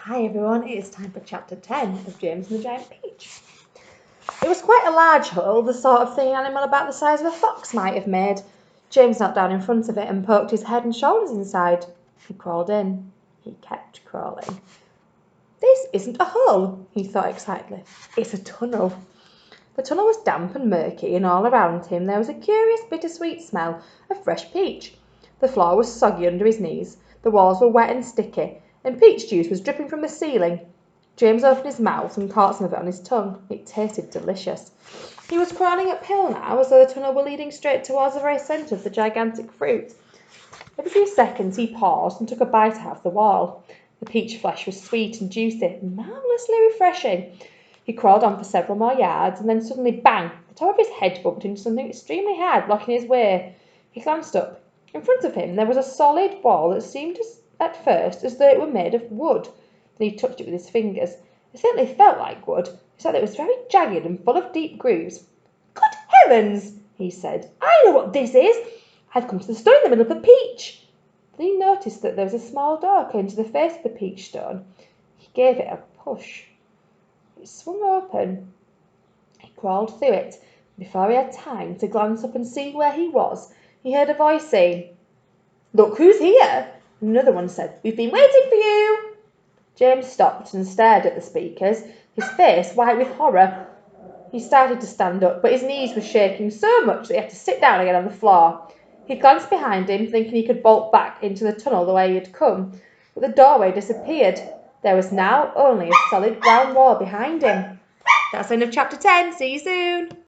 Hi everyone, it is time for chapter 10 of James and the Giant Peach. It was quite a large hole, the sort of thing an animal about the size of a fox might have made. James knelt down in front of it and poked his head and shoulders inside. He crawled in. He kept crawling. This isn't a hole, he thought excitedly. It's a tunnel. The tunnel was damp and murky, and all around him there was a curious bittersweet smell of fresh peach. The floor was soggy under his knees, the walls were wet and sticky, and peach juice was dripping from the ceiling. James opened his mouth and caught some of it on his tongue. It tasted delicious. He was crawling uphill now, as though the tunnel were leading straight towards the very centre of the gigantic fruit. Every few seconds he paused and took a bite out of the wall. The peach flesh was sweet and juicy, marvellously refreshing. He crawled on for several more yards, and then suddenly, bang! The top of his head bumped into something extremely hard, blocking his way. He glanced up. In front of him there was a solid wall that seemed at first as though it were made of wood. Then he touched it with his fingers. It certainly felt like wood, except that it was very jagged and full of deep grooves. "Good heavens!" he said. "I know what this is! I've come to the stone in the middle of the peach." Then he noticed that there was a small door cut into the face of the peach stone. He gave it a push. It swung open. He crawled through it. Before he had time to glance up and see where he was, he heard a voice saying, "Look who's here!" And another one said, "We've been waiting for you!" James stopped and stared at the speakers, his face white with horror. He started to stand up, but his knees were shaking so much that he had to sit down again on the floor. He glanced behind him, thinking he could bolt back into the tunnel the way he had come, but the doorway disappeared. There was now only a solid brown wall behind him. That's the end of chapter 10. See you soon.